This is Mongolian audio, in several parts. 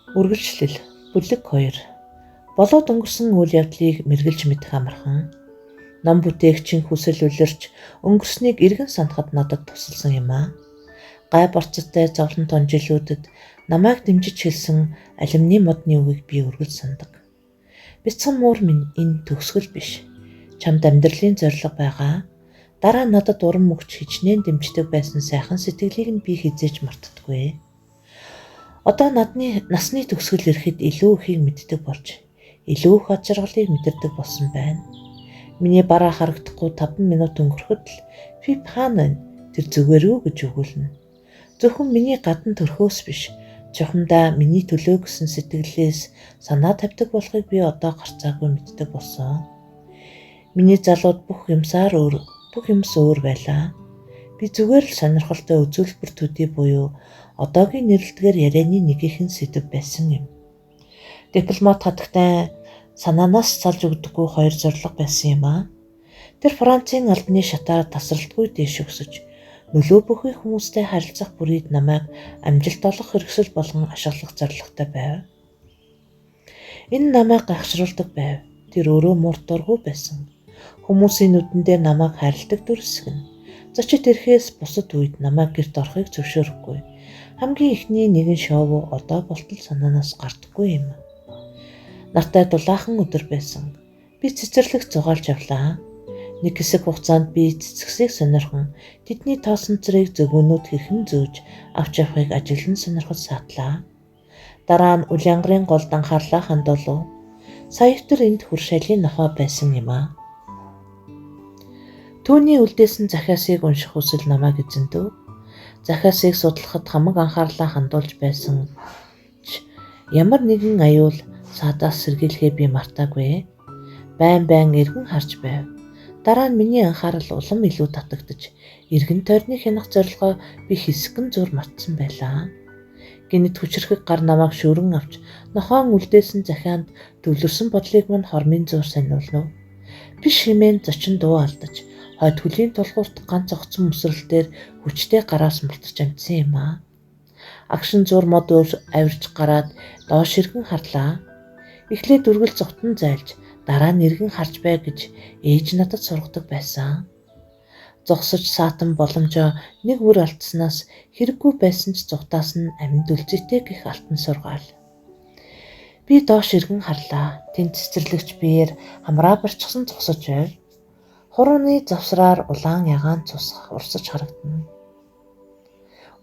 Үргэлжлэл бүлэг 2. Болоод өнгөрсөн үйл явдлыг мэргэлж мэдэх амархан. Ном бүтээгчийн хүсэл үлэрч өнгөрснийг эргэн санахад надад тусалсан юм аа. Гай борцтой зовлон тонжилүүдэд намайг дэмжиж хэлсэн алимны модны үгийг би үргэлж сандаг. Бяцхан муур минь энэ төгсгөл биш. Чамд амьдралын зорилго байгаа. Дараа надад урам өгч хичнээн дэмждэг байсан сайхан сэтгэлийг нь би хизээж мартдаггүй. Одоо насны төгсгөл ирэхэд илүү ихийг мэддэг болж, илүү их ад жаргалыг мэдэрдэг болсон байна. Миний бараа харагдахгүй 5 минут өнгөрөхөд л "Фип хаана вэ? Тэр зүгээр үү?" гэж өгүүлнэ. Зөвхөн миний гадна төрхөөс биш, чухамдаа миний төлөө гэсэн сэтгэлээс санаа тавьдаг болохыг би одоо гарцаагүй мэддэг болсон. Миний залууд бүх юмс өөр байлаа. Би зүгээр л сонирхолтой үзүүлбэр төдий буюу одоогийн нэрлэлтэгээр ярианы нэгийнхэн сэдэв байсан юм. Дипломат хатагтай санаанаас салж өгдөггүй 2 зорилго байсан юм аа. Тэр Францын албаны шатаар тасралтгүй дээш өсөж, нөлөө бүхий хүмүүстэй харилцах бүрийд намайг амжилт олох хэрэгсэл болгон ашиглах зорилготой байв. Энэ намайг гайхшруулдаг байв. Тэр өөрөө мууртургүй байсан. Хүмүүсийн нүдэндээ намайг хайрладаг дүрсгэн. Зочид ирэхээс бусад үед намайг гэрт орохыг зөвшөөрөхгүй. Хамгийн ихний нэгэн шоу одоо болтол санаанаас гардаггүй юм. Нартай дулаахан өдөр байсан. Би цэцэрлэг зугаалж явлаа. Нэг хэсэг хугацаанд би цэцгсийг сонирхон тэдний тоосон цэрийг зөгөөнүүд хэрхэн зөөж авч явахыг ажиглан сонирхож саадлаа. Дараа нь Улиангарын голд анхаарлаа хандуулав. Саяхтар энд хуршайлын нохой байсан юм аа. Түүний үлдээсэн захиасыг унших хүсэл намайг эзэндэв. Захиасыг судлахад хамаг анхаарлаа хандуулж байсан ч ямар нэгэн аюул саадаас сэргийлэхээ би мартаагүй. Байн эргэн харж байв. Дараа нь миний анхаарал улам илүү татагдж, эргэн тойрны хянах зорилгоо би хэсгэн зур мартсан байлаа. Гинэт хүчрхэг гар намайг шүүрэн авч нохоон үлдээсэн захианд төвлөрсөн бодлыг мань хормын зуур сониулнав. Биш хэмээн зочин дуу алдаж, хойд хөлийн тулгуурт ганц огцон мөсрөлтөөр хүчтэй гараас мултарч амжсан юм аа. Агшин зур мод авирж гараад доош иргэн харлаа. Эхлээд үргэл зовтон зайлж, дараа нь иргэн харж бай гэж ээж надад сургадаг байсан. Зогсож саатан боломжоо нэг бүр алдснаас хэрэггүй байсан ч зугтаас нь амьд үлзэтэй гих алтан сургаал. Би доош иргэн харлаа. Тэнд цэцэрлэгч биеэр хамраа барьчихсан зогсож байв. Хурууны завсраар улаан ягаан цус урсаж харагдана.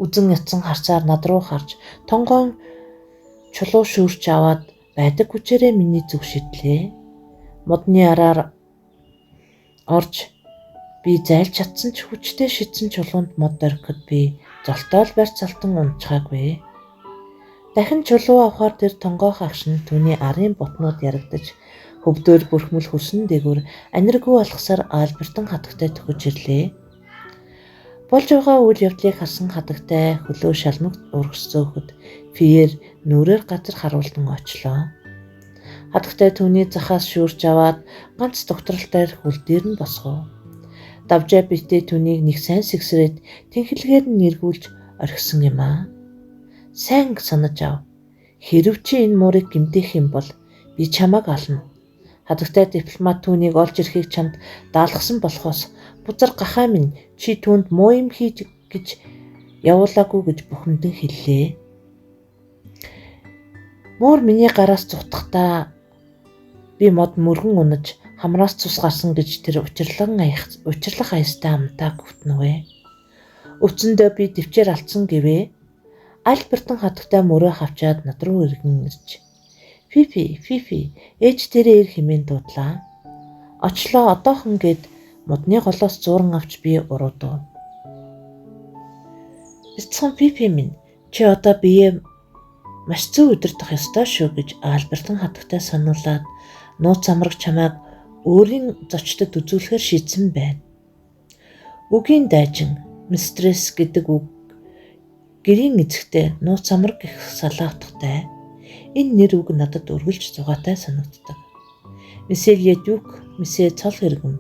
Үзэн ятсан харцаар над руу харж, тонгоон чулуу шүүрч аваад байдаг хүчээрээ миний зүг шидлээ. Модны араар орж би зайлж чадсан ч хүчтэй шидсэн чулуунд мод дөрөхөд би золтоол барьц алтан унчхаагүй. Дахин чулуу авахаар тэр тонгоох агшин түүний арын ботнууд ярагдаж, хөвдөр бүрхмэл хүсэн дээгүр аниргүй алхасаар Альбертын хатагтай төхөж ирлээ. Болж байгаа үйл явдлыг харсан хатагтай хөлөө шалмаг ургасцөөхөд Пьер нүрээр газар харуулдан очлоо. Хатагтай түүний захаас шүүрч аваад ганц докторлтаар хөл дээр нь босгов. Давжаа битээ түүнийг нэг сайн сэгсрээд тэнхлэгээр нь нэргүүлж орхисон юм аа. Сайн санаж ав. Хэрв чи энэ муурыг гэмтэх юм бол би чамайг ална. Хатагтай дипломат түүнийг олж ирэхийг чамд даалгасан болохоос бузар гахаа минь чи түүнд муу юм хийж гэж явуулаагүй гэж бухимдан хэллээ. Муур миний гараас зүхтахдаа би мод мөргөн унаж хамраас цус гарсан гэж тэр учирлах аястай амтаа гүтнэвэ. Өвцөндөө би төвчээр алдсан гэвэ. Альбертын хатагтай мөрөө хавчаад над руу иргэн ирж Фифи, ээж тэрээр ир хэмээн дуудлаа. Очлоо одоохон гэд модны голоос зууран авч би уруудав. Бяцхан Фифи минь, чи одоо бие маш зөв удирдах ёстой шүү гэж Альбертын хатагтай сануулад нууц амраг чамайг өөрийн зочдод үзүүлэхээр шийдсэн байна. Үгийн дайчин, мистресс гэдэг үг гэрийн эзэгтэй нууц амраг гэх салаа утгатай. Энэ нэр үг надад үргэлж зугаатай санагддаг. Месье Дюк, месье цол хэрэгэм,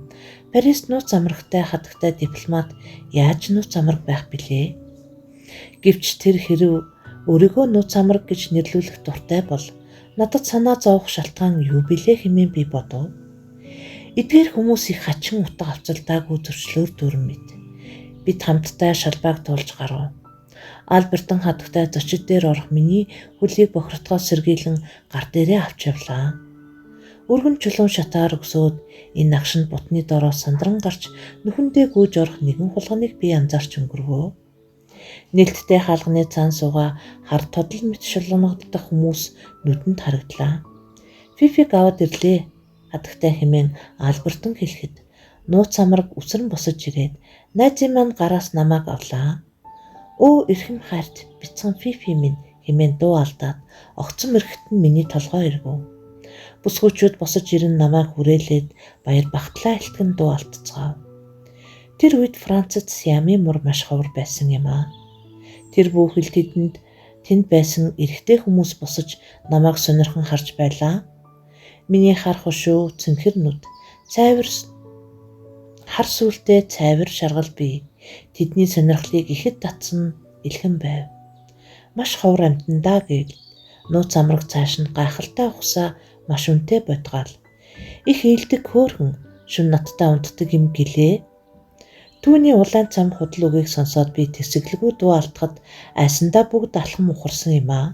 Парис нууц амрагтай хатагтай дипломат яаж нууц амраг байх билээ? Гэвч тэр хэрв Өөрийгөө нууц амраг гэж нэрлүүлэх дуртай бол надад санаа зовох шалтгаан юу билээ хэмээн би бодов. Эдгээр хүмүүс их хачин утга авцалдаагүй зөрчлөөр дүрэн мэд. Бид хамтдаа шалбааг туулж гарав. Альбертон хатагтай зочид дээр орох миний хөлийг бохирдгоос сэргийлэн гар дээрээ авч явлаа. Өргөн чулуун шатаар өсөөд энэ нагшинд бутны дороо сандран гарч нүхэндээ гүйж орох нэгэн хулганыг би анзаарч өнгөрвөө. Нээлттэй хаалганы цаан сууга хар тодл мэт шулуунагдах хүмүүс нүдэнд харагдлаа. Фифиг аваад ирлээ. Хатагтай хэмээн Альбертон хэлэхэд нууц амраг үсрэн босож ирээд найзын маань гараас намайг авлаа. Өө эрхэм хайрт бяцхан Фифи минь хэмээн дуу алдаад огцом эргэт нь миний толгой эргв. Бүсгүүчүүд босож ирэн намайг хүрээлээд баяр багтлаа хэлтгэн дуу алдцгаав. Тэр үед Францад Сиамын мөр маш ховор байсан юм аа. Тэр бүхэл тэнд байсан эрэгтэй хүмүүс босож намайг сонирхон харж байлаа. Миний хар хушуу цэнхэр нүд, хар сүлтэй цайвар шаргал бие тэдний сонирхлыг ихэд татсан илхэн байв. Маш ховор амтандаа гээл нууц амраг цааш нь гайхалтай ухсаа маш үнэтэй бодгаал. Их ээлдэг хөөрхөн шүн надтай унтдаг юм гэлээ. Түүний улаан цам худал үгийг сонсоод би тэсгэлгүй дуу алдахад айсандаа бүгд алхам ухарсан юм аа.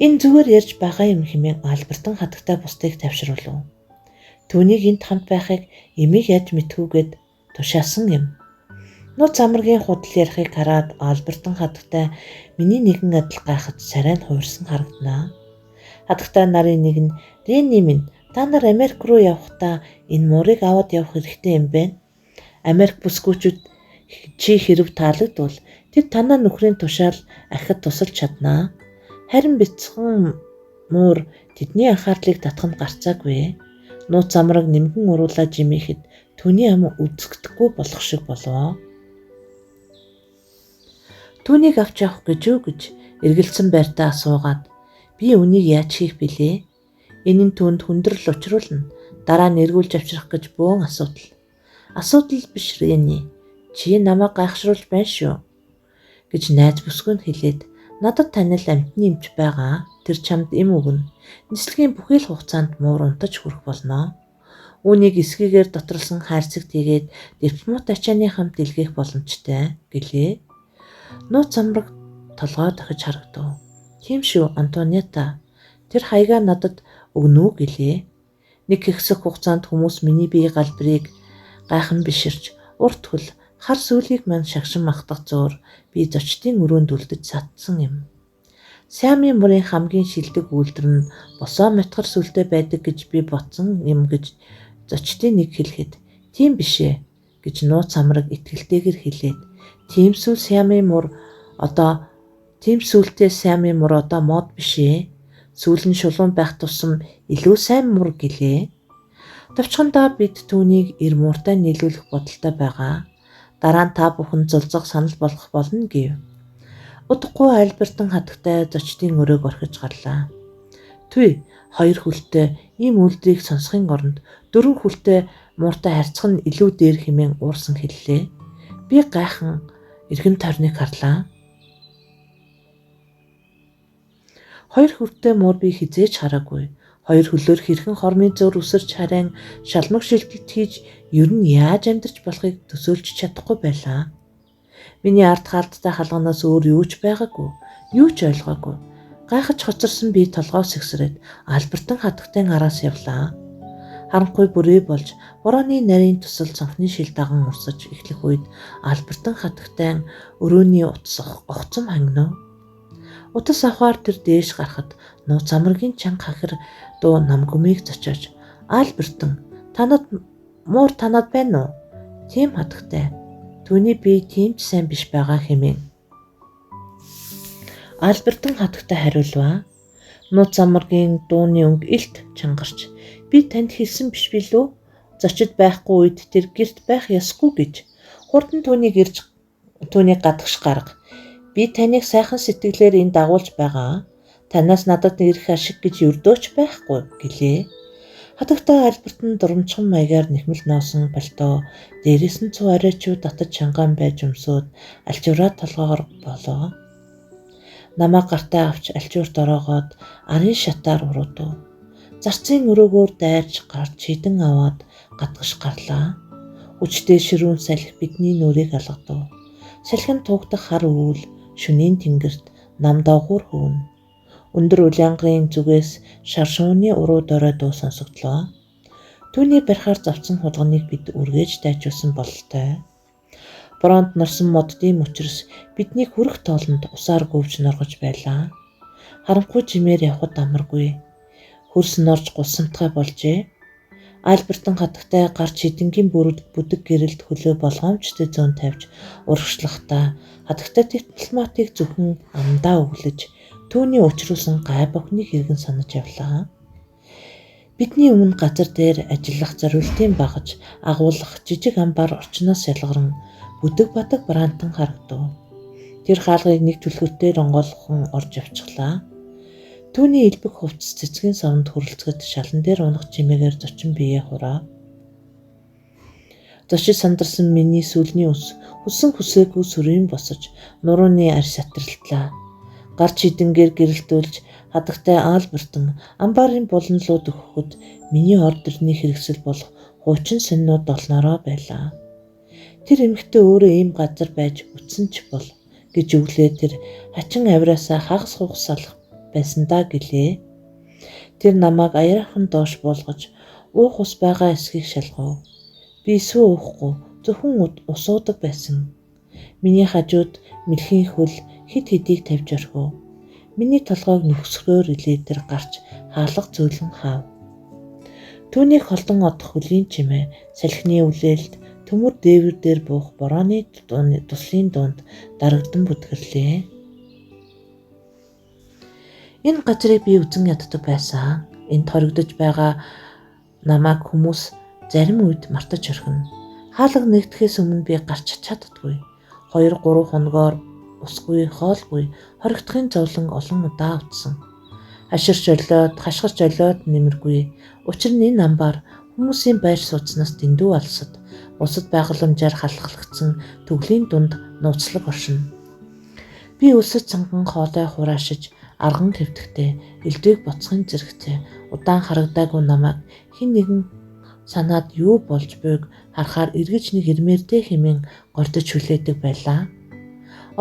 Энэ зүгээр ярьж байгаа юм хэмээн Альбертон хатагтай бусдыг тавьшруулв. Түүнийг энд хамт байхыг эмийг яаж мэдхүүгээд тушаасан юм. Нууц амрагийн худал ярихыг хараад Альбертон хатагтай миний нэгэн адил гайхаж сарай нь хувирсан харагданаа. Хатагтай нарын нэг нь "Ренни минь, та нар Америк руу явахдаа энэ муурыг аваад явах хэрэгтэй юм байна. Америк бүсгүүчүүд чи хэрв таалагдвал тэд танаа нөхрийн тушаал ахид тусалж чаднаа. Харин бяцхан муур тэдний анхаарлыг татахад гарцаагүй. Нууц амраг нэмгэн уруулаа жимээхэд түүний ам үзэгдэхгүй болох шиг болов. Түүнийг авч явах гэж юу гэж эргэлзсэн байртаа асуугаад би үнийг яаж хийх билээ? Энэ нь түүнд хүндрэл учруулна. Дараа нь эргүүлж авчрах гэж бөөн асуудал. Асуудал биш Ренни. Чи намайг гайхшруулж байна шүү гэж найз бүсгүй нь хэлээд надад танил амтны эмч байгаа. Тэр чамд эм өгнө. Нислэгийн бүхий л хугацаанд муур унтаж хүрэх болно. Үүнийг эсгийгээр доторлсон хайрцаг тэгээд дипломат ачааны хамт дэлгэх боломжтой гэлээ. Нууц амраг толгой дахиж харагдав. Тийм шүү Антуанета. Тэр хаягаа надад өгнө үү гэлээ. Нэг хэсэг хугацаанд хүмүүс миний бие галбирыг гайхан биширч урт хөл хар сүлийг мань шагшин махтах зуур би зочдын өрөөнд үлдэж сатсан юм. Сиамын мөрийн хамгийн шилдэг үйлдэл нь босоо матгар сүлтэй байдаг гэж би бодсон юм гэж зочдын нэг хэлэхэд тийм бишээ гэж нууц амраг итгэлтэйгэр хэлээд тийм сүлтэй Сиамын мөр одоо мод бишээ. Сүүл нь шулуун байх тусам илүү сайн мөр гэлээ. Товчхондоо бид түүнийг эр мууртай нийлүүлэх бодолтой байгаа. Дараа нь та бүхэн зулзах санал болгох болно гэв. Удахгүй Альбертон хатагтай зочдын өрөөг орхиж гарлаа. Түй 2 хүлтэй ийм үйлдэлийг сонсохын оронд 4 хүлтэй мууртай харьцах нь илүү дээр хэмээн уурсан хэллээ. Би гайхан эргэн тойрныг харлаа. 2 хүлтэй муур би хизээж хараагүй. 2 хөлөөр хэрхэн хормын зөөр үсэрч харин шалмаг шилжилт хийж ер нь яаж амьдарч болохыг төсөөлж чадахгүй байлаа. Миний ард хаалттай халганаас өөр юу ч байгаагүй. Юу ч ойлгоогүй. Гайхаж хоцорсон би толгой сэгсрээд Альбертон хатагтай араас явлаа. Харанхуй бүрээ болж борооны нарийн тусал цонхны шил даган урсаж эхлэх үед Альбертон хатагтай өрөөний утас огцом хангинав. Утас авахаар тэр дээш гарахад нууц амрагийн чанга хахир дуу намгүмийг зочоож Альбертон муур танад байна уу? Тийм хатагтай. Түүний би тийм ч сайн биш байгаа хэмээн Альбертон хатагтай хариулваа. Нууц амрагийн дууны өнгө илт чангарч би танд хэлсэн биш билүү? Зочид байхгүй үед тэр гэрт байх ёсгүй гэж хурдан түүнийг ирж түүнийг гадагш гарга. Би таныг сайхан сэтгэлээр энд дагуулж байгаа. Танаас надад ирэх ашиг гэж өрдөөч байхгүй гэлээ. Хатагтай Альбертон дурамчхан маягаар нэхмэл ноосон пальто, дээрээс нь цуу арайчуу татаж чангаан байж өмсөөд алчуураа толгоогоор болоо. Намайг гартаа авч альчуурт ороогоод арын шатаар уруудав. Зарцын өрөөгөөр дайрж гарч хідэн аваад гадагш гарлаа. Хүчтэй ширүүн салхи бидний нүрийг алгадав. Салхин тугдах хар өвөл шөнийн тэнгэрт нам давгуур хөвнө. Өндөр улаангарын зүгээс шар шууны уруу дорой дуу сонсогдлоо. Түүний барихаар завцсан хулганыг бид үргээж дайжуулсан бололтой. Боронд нарсан моддын мөчрөс бидний хүрэх тоолонд усаар гөвж норгож байлаа. Харанхуй жимээр явхад амаргүй. Хөрс норж гусамтгай болжээ. Альбертон хатагтай гарч хідэнгийн бүдэг гэрэлд хөлөө болгоомжтой зүүн тавьж урагшлахдаа хатагтай дипломатыг зөвхөн амдаа өглөж түүний учруулсан гай бохныг иргэн санаж явлаа. Бидний өмнө газар дээр ажиллах зориултын багаж агуулах жижиг амбар орчноос ялгарн бүдэг батаг браантан харагдав. Тэр хаалгыг нэг түлхүүртээр онгойлгон орж явчихлаа. Түүний элбэг хувцас цэцгийн савнд хүрэлцгэд шалан дээр унах чимээгээр зочин биеэ хураа. Зочид сандарсан миний сүлний ус хүссэн хүсээгүй сүрийн босож нурууны арь сатралтлаа. Гарч хідэнгээр гэрэлтүүлж хадагтай Альбертон амбарын буланлууд өгөхөд миний ордерны хэрэгсэл болох хуучин сонинууд долноороо байлаа. Тэр эмэгтэй өөрөө ийм газар байж үтсэн ч бол гэж өглөө тэр хачин авираасаа хагас хугас салах байсандаа гэлээ. Тэр намайг аяархан доош буулгаж уух ус байгаа эсхийг шалгав. Би сүү уухгүй зөвхөн ус уудаг байсан. Миний хажууд мэлхийн хөл хид хидийг тавьж орхив. Миний толгойг нөхсгөөр илээ тэр гарч хаалга зөөлөн хаав. Түүнийг холдон одох хөлийн чимээ салхины үлээлд төмөр дээвэр дээр буух борооны туслын дунд дарагдан бүдгэрлээ. Энэ газрыг би үзэн яддаг байсан. Энд хоригдож байгаа намайг хүмүүс зарим үед мартаж орхино. Хаалга нэгдэхээс өмнө би гарч чаддаггүй. 2-3 хоногоор усгүй, хоолгүй, хоригдохын зовлон олон удаа утсан. Хашгирч олиод нэмэргүй. Учир нь энэ амбар хүмүүсийн байр сууцнаас дэндүү алсад, бусад байгууламжаар халахлагдсан төглийн дунд нууцлаг оршино. Би өсөж цанган хоолой хураашиж, арган хэвтэхтэй, элдвийг боцохын зэрэгтэй, удаан харагдаагүй намайг хэн нэгэн санаад юу болж буйг харахаар эргэж нэг ирмээртэй хэмээн гордож хүлээдэг байлаа.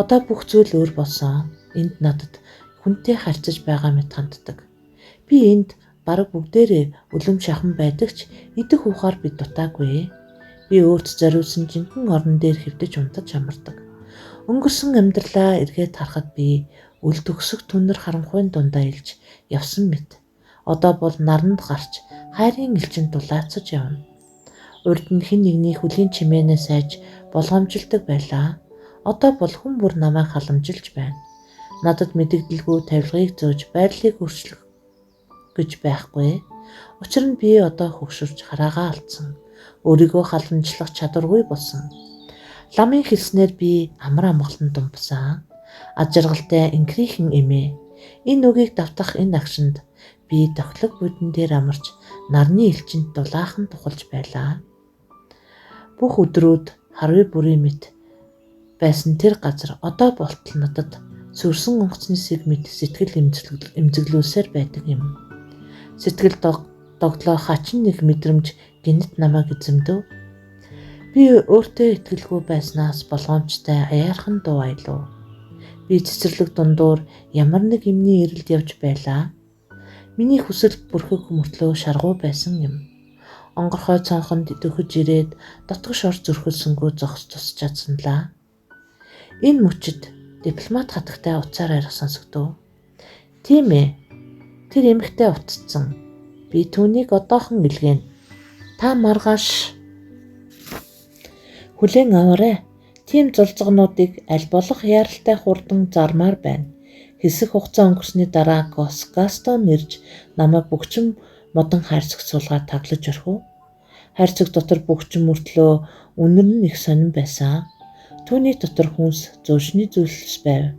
Одоо бүх зүйл өөр болсон. Энд надад хүнтэй харьцаж байгаа мэт ханддаг. Би энд бараг бүгдээрээ үлэм шахан байдаг ч идэх ухаар би дутаагүй. Би өөрт зориулсан жинхэнэ орон дээр хэвдэж унтаж амардаг. Өнгөрсөн амьдралаа эргээд харахад би үл төгсөх түнэр харанхуйн дундаа илж явсан мэт. Одоо бол наранд гарч хайрын элчин дулаацаж явна. Урд нь хэн нэгний хөлийн чимээнээс айж болгоомжилдаг байлаа. Одоо бол хүн бүр намайг халамжилж байна. Надад мэдэгдэлгүй тавилгыг зөөж байрлалыг өөрчлөх гэж байхгүй. Учир нь би одоо хөгшөрч хараагаа алдсан. Өөрийгөө халамжлах чадваргүй болсон. Ламын хэлснээр би амар амгалан думпсан. Ад жаргалтай инкрийхэн эмээ. Энэ үгийг давтах энэ агшинд би тохилог бүдэн дээр амарч нарны элчинд дулаахан тухалж байлаа. Бүх өдрүүд харвы бүрийн мэт байсан тэр газар одоо болтол надад сүрсэн онгоцны сэг мэт сэтгэл эмзэглүүлсээр байдаг юм. Сэтгэл догтлоо хачин нэг мэдрэмж гинэт намайг эзэмдэв. Би өөртөө итгэлгүй байснаас болгоомжтой аяархан дуу аялав. Би цэцэрлэг дундуур ямар нэг юмний эрэлд явж байлаа. Миний хүсэл бүрхэг мөртлөө шаргуу байсан юм. Онгорхой цонхонд дөхөж ирээд дотгош ор зөрхөлсөнгөө зогс тусч чадсанлаа. Энэ мөчид дипломат хатагтай уцаар арих сонсогдов. Тийм ээ. Тэр эмэгтэй утцсан. Би түүнийг одоохон илгээнэ. Та маргааш хүлээн аваарай. Тийм зулцгнуудыг аль болох яаралтай хурдан зармаар байна. Хэсэг хугацаа өнгөрсний дараа Гастон нэрж намайг бөгчим модон хайрцаг суулгаад таглаж орхив. Хайрцаг дотор бөгчим мөртлөө үнэр нь их сонирн байсан. Түүний дотор хүнс зөөлшний зүйлс байв.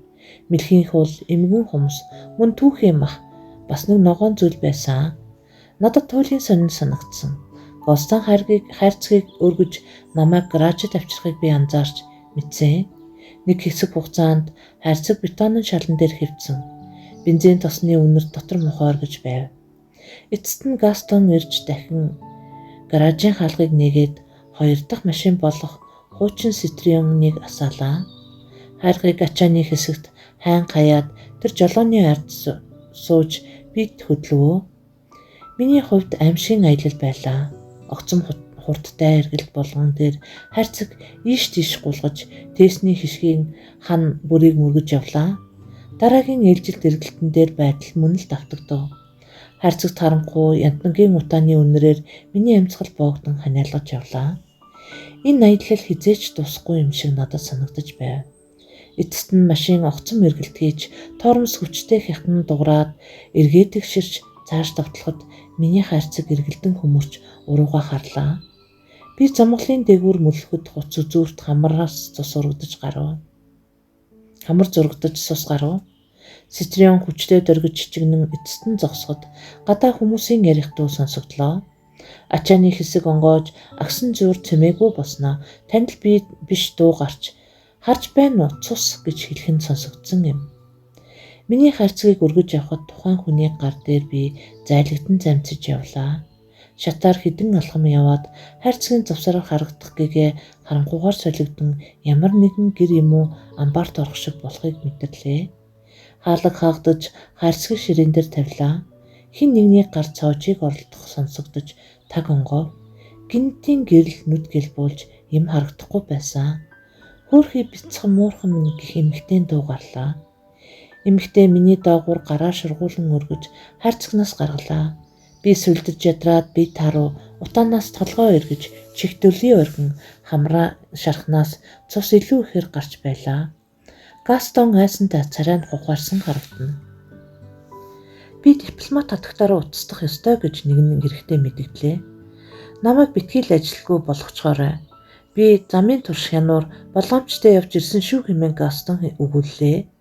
Мэлхийн хул, эмгэн хумс, мөн түүхийн мах бас нэг ногоон зүйл байсан. Надад туйлын сонин санагдсан. Гастон хайрцгийг өргөж намайг гаражид авчрахыг би анзаарч мэдсэн. Нэг хэсэг хугацаанд хайрцаг бетонын шалан дээр хэвтсэн. Бензин тосны үнэр дотор мухаар гэж байв. Эцэст нь Гастон ирж дахин гаражийн хаалгыг нээгээд 2 дахь машин болох хуучин Citroen-ыг асаалаа. Хайргыг ачааны хэсэгт хайн хаяад тэр жолооны ард сууж бид хөдлөвөө. Миний хувьд аимшигын аялал байлаа. Огцом хурдтай эргэлт болгон дээр хайрцаг ийш тийш гулгаж тээсний хишгийн хан бүрийг мөргөж явлаа. Дараагийн ээлжилт эргэлтэн дээр байтал мөн л давтагдав. Хайрцагт харанхуй янтангийн утааны үнэрээр миний амьсгал боогдон ханиалгаж явлаа. Энэ аялал хизээч дуусахгүй юм шиг надад санагдаж байв. Эцэст нь машин огцом эргэлт хийж тоормос хүчтэй хятан дуграад эргээд тэгширч цааш давтлахад миний хайрцаг эргэлдэн хөмөрч урууга харлаа. Би замгалын дээгүүр мөлөхөд хуц үзүүрт хамар зургадаж сус гарав. Citroen хүчтэй дөргиж чичигнэн эцэст нь зогсоход гадаа хүмүүсийн ярих дуу сонсогдлоо. Ачааны хэсэг онгоож агсан зуур цэмээгүй босноо танд би биш дуу гарч харж байна уу цус гэж хэлэх нь сонсогдсон юм. Миний хайрцагийг өргөж явхад тухайн хүний гар дээр би зайлигдан замциж явлаа. Шатаар хідэн алхам яваад хайрцагийн завсараар харагдах гэгээ харанхуугаар солигдсон ямар нэгэн гэр юм уу амбарт орох шиг болохыг мэдэрлээ. Хаалга хаагдаж хайрцаг ширээн дээр тавилаа. Хин нэгний гар цоожийг оролдох сонсогдож таг онгоо. Гинтийн гэрэл нүд гэлбүүлж юм харагдахгүй байсан. Хөөрхий бяцхан муурхан минь гэх эмэгтэйн дуу гарлаа. Эмэгтэй миний доогуур гараа шургуулan өргөж хайрцагнаас гаргалаа. Би сүлдэж ядраад би таруу утаанаас толгой эргэж чигтөлийн оргин хамраа шархнаас цус илүү ихээр гарч байлаа. Гастон айсантай царай нь хухаарсан харагдана. Би дипломат хатагтаараа уцтах ёстой гэж нэгэн хэрэгтэй мэдгдлээ. Намайг битгий л ажилгүй болгочоорой. Би замын турш хянуур болгоомжтой явж ирсэн шүү хэмээн Гастон өгүүллээ.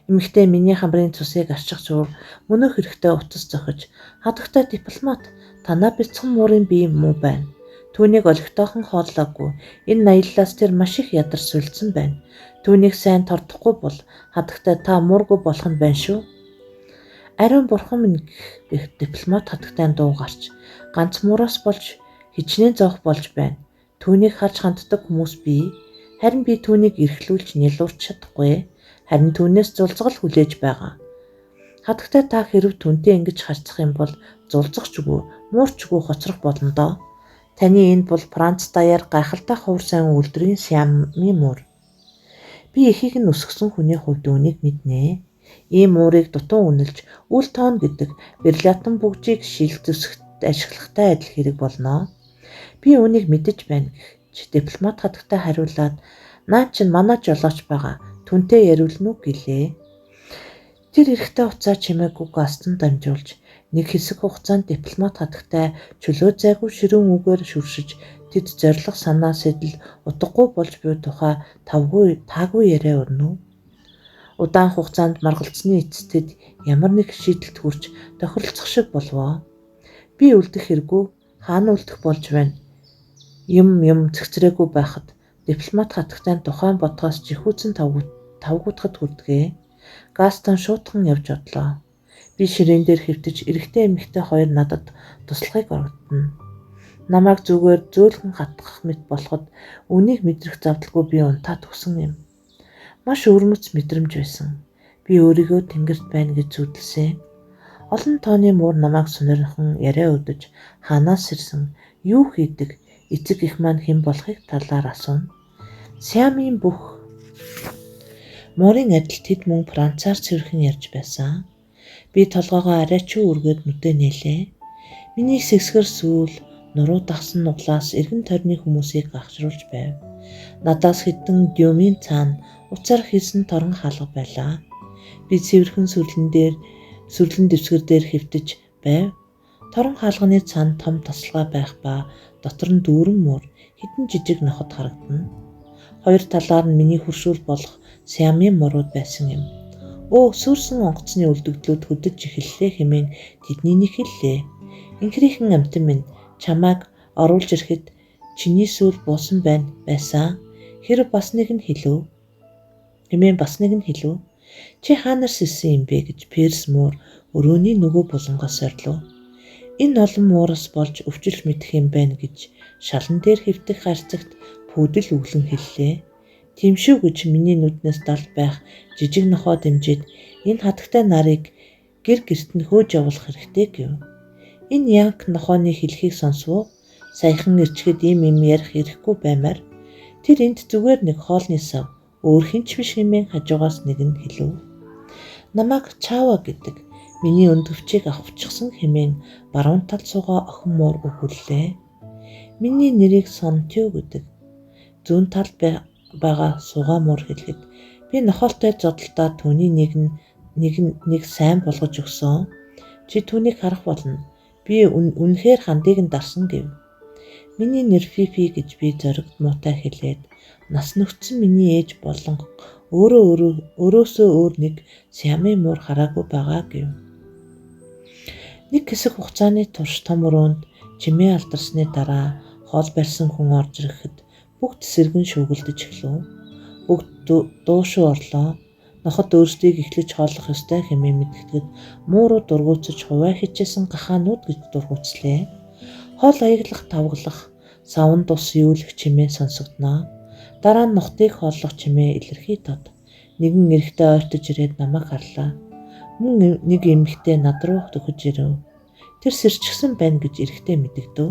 Эмэгтэй миний хамрын цусыг арчих зуур мөнөх хэрэгтэй утас зохиж хатагтай дипломат танаа бяцхан муурын бие муу байна. Түүнийг олигтойхон хооллоогүй. Энэ аяллаас тэр маш их ядар сүлдсэн байна. Түүнийг сайн тордохгүй бол хатагтай та муургүй болох нь байна шүү. Ариун бурхан минь гэх дипломат хатагтай дуу гарч ганц муураас болж хичнээн зоох болж байна. Түүнийг харж ханддаг хүмүүс бий. Харин би түүнийг эрхлүүлж нялуурч чадахгүй. Харин түүнээс зулцгал хүлээж байгаа. Хатагтай та хэрв түүнтэй ингэж харьцах юм бол зулцгч үгүй, муурч үгүй хоцрох болно доо. Таны энэ бол Франц даяар гайхалтай ховор сайн үйлдвэрийн Xiaomi муур. Би эхийг нь өсгсөн хүний хувьд үнийг мэднэ. Ийм муурыг дутуу үнэлж үл тоон гэдэг бриллиантын бүгжийг шил зүсгт ашиглахтай адил хэрэг болно. Би үнийг мэдэж байна гэж дипломат хатагтай хариулаад наа чинь манай жолооч байгаа. Түнтэй яриулна уу гэлээ. Тэр эрэхтэй уцаа чимээгүй Гастон дамжуулж нэг хэсэг хугацаанд дипломат хатагтай чөлөө зайгүй ширүүн үгээр шүршиж тэд зориг санаа сэдэл утгагүй болж буй тухай таагүй яриа өрнөв. Удаан хугацаанд маргалцсны эцэстд ямар нэг шийдэлд хүрч тохиролцох шиг болвоо. Би үлдэх хэрэггүй хаана үлдэх болж байна. Юм цэгцрээгүй байхад дипломат хатагтай тухайн бодгоос жихүүцэн тавгуудахад хүрдэгэ. Гастон шуудхан явж одлоо. Би ширээн дээр хэвтэж эрэгтэй эмэгтэй хоёр надад туслахыг оргидно. Намайг зүгээр зөөлхөн хатгах мэт болоход үнийг мэдрэх завдалгүй би унтаад өгсөн юм. Маш өвөрмөц мэдрэмж байсан. Би өөрийгөө тэнгэрт байна гэж зүтэлсэн. Олон тооны муур намайг сонирхон яриа өдөж хаанаас ирсэн, юу хийдэг, эцэг их маань хэн болохыг талаар асууна. Xiaomi-ийн бүх морин адил тэд мөн Францаар цэвэрхэн ярьж байсан. Би толгоогоо арай ч үргээд нүдэ нээлээ. Миний сэгсгэр сүүл нуруу дагсан нуглаас эргэн тойрны хүмүүсийг гахшруулж байв. Надаас хэдэн дюймын цаана уцаар хийсэн торон хаалга байлаа. Би цэвэрхэн сүрлэн дэвсгэр дээр хэвтэж байв. Торон хаалганы цаана том тасалгаа байх ба дотор нь дүүрэн муур хэдэн жижиг ноход харагдана. Хоёр талаар нь миний хуршүүл болох Xiaomi мурууд байсан юм. Сүрсэн онгоцны үлдэгдлүүд хөдөж эхэллээ хэмээн тэдний нэг хэллээ. Инхрийхэн амтан минь чамайг оруулж ирэхэд чиний сүүл буусан байсан. Хэрэг бас нэг нь хэлв. хэмээн бас нэг нь хэлв. Чи хаанаас ирсэн юм бэ гэж Перс муур өрөөний нөгөө булангаас сорилов. Энэ олон муураас болж өвчилж мэдэх юм байна гэж шалан дээр хэвтэх харцагт пүүдэл өглөн хэллээ. Тийм шүү гэж миний нүднээс далд байх жижиг нохоо дэмжиж энэ хатагтай нарыг гэр герт нь хөөж явуулах хэрэгтэй гэв. Энэ Янк нохооны хэлхийг сонсвоо. Саяхан ирчгэд ийм юм ярих хэрэггүй баймаар тэр энд зүгээр нэг хоолны сав өөр хинч биш хэмээн хажуугаас нэг нь хэлв. Намайг Чава гэдэг. Миний өндөвчийг авчихсан хэмээн баруун талд суугаа охин муур өгүүллээ. Миний нэрийг Сонтю гэдэг. Зүүн талд байгаа суугаа муур хэлэхэд би нохоолтой зодолдоо түүний нэг сайн болгож өгсөн. Чи түүнийг харах болно. Би үнэхээр хандыг нь дарсан гэв. Миний нэр Фифи гэж би зоригт муутай хэлээд нас нөхцөн миний ээж болон өөрөөсөө өөр нэг Сиамын муур хараагүй байгаа гэв. Нэг хэсэг хугацааны турш том өрөөнд чимээ алдарсны дараа хоол барьсан хүн орж ирэхэд бүгд сэргэн шүүгэлдэж эхлэв. Бүгд дуушуу орлоо. Ноход өөрсдийг эхлэж хооллох ёстой хэмээн мэдгэдэд мууруу дургуутсаж хуваа хичээсэн гахаанууд гэж дургуутслээ. Хоол аяглах, тавглах, савн тус юулах чимээ сонсогдноо. Дараа нь нохтыг хооллох чимээ илэрхий тод. Нэгэн эрэгтэй ойртож ирээд намайг харлаа. Мөн нэг эмэгтэй над руу төхөж ирэв. Тэр сэрчгсэн байна гэж эрэгтэй мэдэгдэв.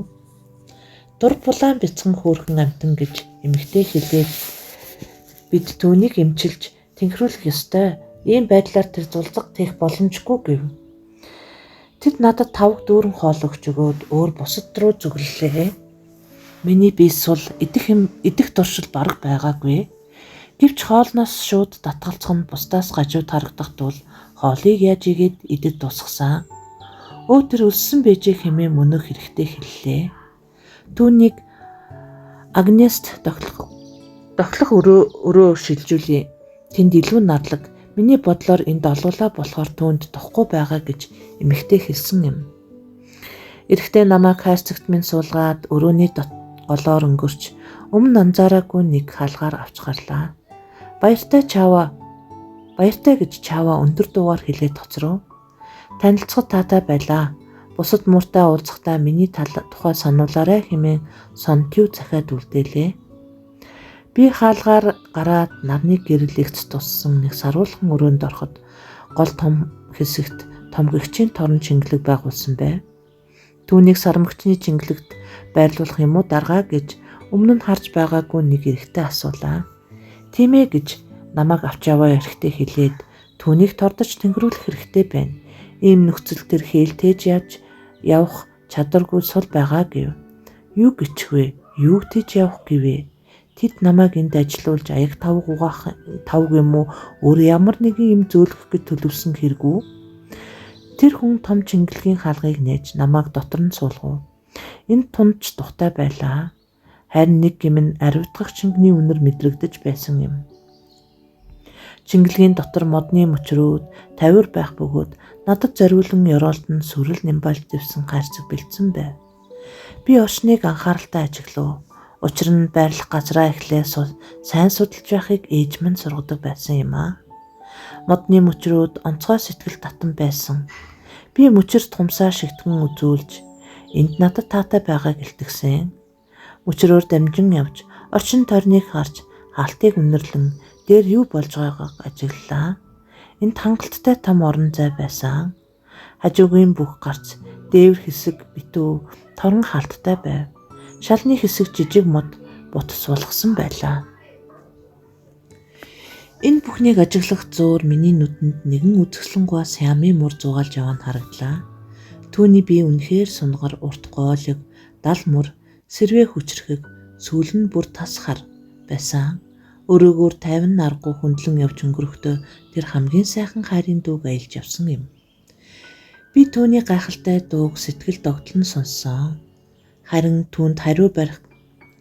Дур булаан бяцхан хөөрхөн амтан гэж эмэгтэй хэлээд бид түүнийг эмчилж тэнхрүүлэх ёстой. Ийм байдлаар тэр зулзаг тех боломжгүй гэв. Тэд надад 5 дүүрэн хоол өгч өгөөд өөр бусад руу зүгэллээ. Миний бие сул идэх туршил бараг байгаагүй. Гэвч хоолноос шууд татгалцах нь бусдаас гажууд харагдах тул хоолыг яаж игээд идэд тусгасан. Тэр өлссөн бэжээ хэмээн мөнөх хэрэгтэй хэллээ. Түүнийг Агнест дохлох өрөө шилжүүлээ. Тэнд илүү надлаг. Миний бодлоор энд олуулаа болохоор түүнд тохгүй байгаа гэж эмэгтэй хэлсэн юм. Эрэхтэй намайг хайрцагт минь суулгаад өрөөний голоор өнгөрч өмнө анзаараагүй нэг хаалгаар авч гарлаа. Баяртай гэж Чава өндөр дуугаар хэлээд тоцров. Танилцахад таатай байлаа. Бусад мууртай уулзахдаа миний тухай сануулаарай хэмээн Сонтю захиад үлдээлээ. Би хаалгаар гараад нарны гэрлэгц туссан нэг саруулхан өрөөнд ороход гол том хэсэгт томгөгчийн торон чингэлэг байгуулсан байв. Түүнийг сармөгчний чингэлэгт байрлуулах юм уу даргаа гэж өмнө нь харж байгаагүй нэг эрэгтэй асуулаа. Тийм ээ гэж намайг авч яваа эрэгтэй хэлээд түүнийг тордож тэнгэрүүлэх хэрэгтэй байна. Ийм нөхцөл төр хээлтээж явах чадваргүй сул байгаа гэв. Юу гिचвэ? Юу тийж явах гэвэ? Тэд намайг энд ажилуулж аяг тавг юм уу өөр ямар нэгэн юм зөөлгөх гэж төлөвлөсөн хэрэггүй. Тэр хүн том чингэлгийн хаалгыг нээж намайг дотор нь суулгав. Энд тунч тухтай байлаа. Харин нэг юм нь аривдгах чингэний үнэр мэдрэгдэж байсан юм. Чингэлгийн дотор модны мөчрөөд тавир байх бөгөөд надад зориулан ёроолд нь сүрэл нямбалж дэвсэн хайрцаг бэлдсэн байв. Би очныг анхааралтай ажиглав. Учир нь байрлах газраа эхлээ сайн судалж байхыг ээж минь сургадаг байсан юм аа. Модны мөчрөөд онцгой сэтгэл татан байсан. Би мөчөрт хумсаа шигтгэн үзүүлж энд надад таатай байгааг илтгэсэн. Мөчрөөр дамжин явж орчин тойрныг харж хаалтыг үнэрлэн дээр юу болж байгааг ажиглалаа. Энд хангалттай том орон зай байсан. Хажуугийн бүх гарц дээвэр хэсэг битүү торон хаалттай байв. Шалны хэсэг жижиг мод бут суулгасан байлаа. Энэ бүхнийг ажиглах зуур миний нүдэнд нэгэн үзэсгэлэнгүй Сиамын муур зугаалж яваа нь харагдлаа. Түүний бие үнэхээр сунгар, урт гоолог, дал мөр, сэрвээ хүчрэхэг, сүүл нь бүр тас хар байсан. Өрөөгөөр 50 аргагүй хөндлөн явж өнгөрөхдөө тэр хамгийн сайхан хайрын дууг аялж явсан юм. Би түүний гайхалтай дууг сэтгэл догтлон сонссон. Харин түүнд хариу барих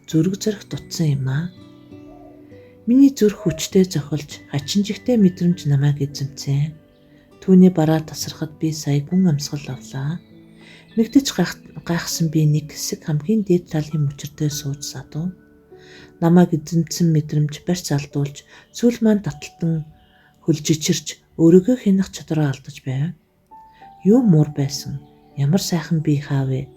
зүрх зорих дутсан юм аа. Миний зүрх хүчтэй зохилж хачинжигтэй мэдрэмж намайг эзэмцэн. Түүний бараа тасрахад би сая гүн амьсгал авлаа. Нэгдэж гайхсан би нэг хэсэг хамгийн дээд талын мөчөртэй сууж садав. Намайг эзэмдсэн мэдрэмж барьц алдуулж, сүүл маань таталтан хөлжичирч өөрийгөө хянах чадвараа алдаж байв. Юу муур байсан? Ямар сайхан бие хаавэ?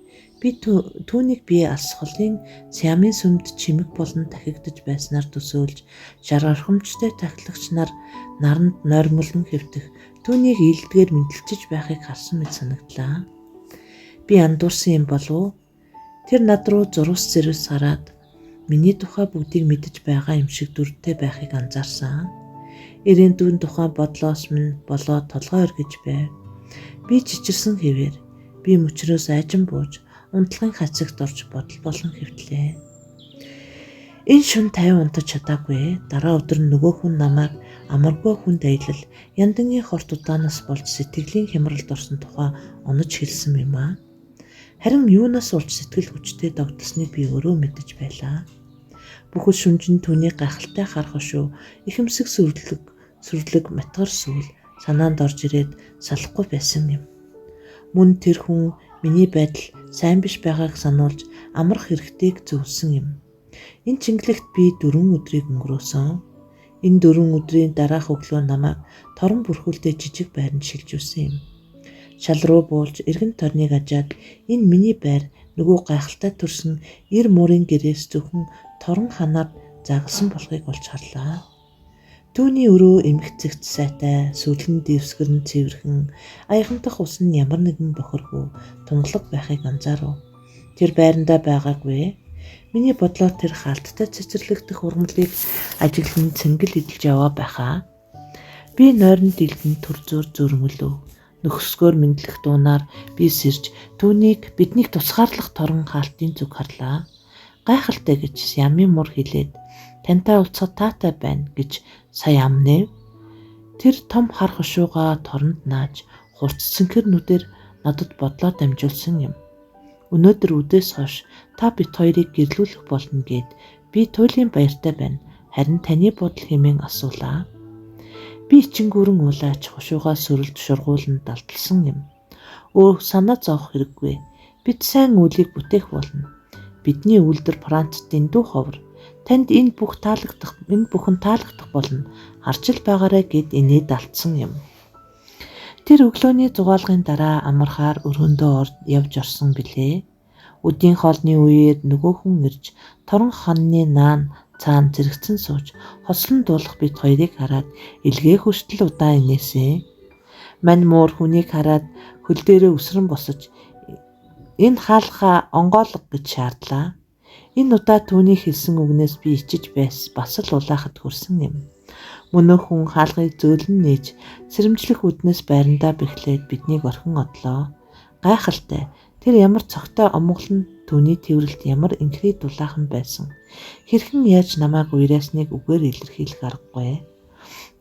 Би түүнийг бие алсгалын сямын сүмд чимэг болон тахигдж байснаар төсөөлж, шаргамжтай тахилагч наранд нойрмолон хэвтэх, түүнийг ийдгээр мэдлэлчж байхыг харсан мэт санагдлаа. Би андуурсан юм болов? Тэр над руу зурус зэрэс хараад миний тухай бүгдийг мэдэж байгаа юм шиг дүртэй байхыг анзаарсан. Эрийн дүүн тухай бодлоос минь болоод толгой өргөж байв. Би чичирсэн хэвээр, би мөчрөөс айжин бууж, унтлагын хацагт орж бодол болон хэвтлээ. Энэ шөнө 50 унтаж чадаагүй. Дараа өдөр нөгөө хүн намайг амаргүй хүнд аялал, яндангийн хорт удаанаас болж сэтгэлийн хямралд орсон тухай онож хэлсэн юм аа. Харин юунаас болж сэтгэл хүчтэй догдсныг би өөрөө мэдэж байлаа. Бүхэл шүнжин түүний гайхалтай харах шүү. Ихэмсэг сүрлэг матгар сүүл санаанд орж ирээд салахгүй байсан юм. Мөн тэр хүн миний байдал сайн биш байгааг сануулж амрах хэрэгтэйг зөвлөсөн юм. Энэ чингэлэгт би 4 өдрийг өнгөрөөсөн. Энэ 4 өдрийн дараах өглөө намайг торон бүрхүүлтэй жижиг байранд шилжүүлсэн юм. Шал руу буулж эргэн тойрныг ажаад энэ миний байр нөгөө гайхалтай төрсөн эр мөрийн гэрээс зөвхөн торон ханаар загалсан болохыг олж харлаа. Түүний өрөө эмгцэгт сайтай, сүлэн дэвсгэр нь цэвэрхэн, аягантах ус нь ямар нэгэн бохиргүй, тунгалаг байхыг анзаарав. Тэр байрандаа байгаагүй. Миний бодлоор тэр хаалттай цэцэрлэгдэх ургамлыг ажиглан цэнгэл эдэлж яваа байхаа. Би нойрон дэлгэн төр зөөр зөрмөлөв. Нөхөсгөөр мэдлэх дуунаар би сэрж түүнийг биднийг тусгаарлах торон хаалтын зүг харлаа. Гайхалтай гэж Ямын мур хэлээд тантай уулзах таатай байна гэж сая амнэв. Тэр том хар хушууга торонд нааж хурц цэнхэр нүдээр надад бодлоо дамжуулсан юм. Өнөөдөр үдээс хойш та бит хоёрыг гэрлүүлэх болно гэд би туйлын баяртай байна. Харин таны бодол хэмээн асуулаа. Би ичингүүрэн уулаач хушуугаа сөрөлд шургуулн далталсан юм. Өөр санаа зовох хэрэггүй. Бид сайн үлийг бүтээх болно. Бидний үйлдэл Францд дэндүү ховор. Танд энэ бүхэн таалагдах болно. Харж л байгаарай гэд инээд алдсан юм. Тэр өглөөний зугаалгын дараа амархаар өрөөндөө явж орсон билээ. Өдийн хоолны үеэр нөгөө хүн ирж торон ханны наан цаана зэрэгцэн сууж хослон дуулах бид хоёрыг хараад илгээ хөштөл удаан инээсэн. Мань муур хүнийг хараад хөл дээрээ өсрөн босож энэ хаалгаа онгойлго гэж шаардлаа. Энэ удаа түүний хэлсэн үгнээс би ичиж бас л улаахад хүрсэн юм. Мөнөө хүн хаалгыг зөөлөн нээж сэрэмжлэх үднээс байрандаа бэхлээд биднийг орхин одлоо. Гайхалтай. Тэр ямар цогтой омглон түүний тэврэлт ямар инхри дулаахан байсан. Хэрхэн яаж намайг уйраасныг үгээр илэрхийлэх аргагүй.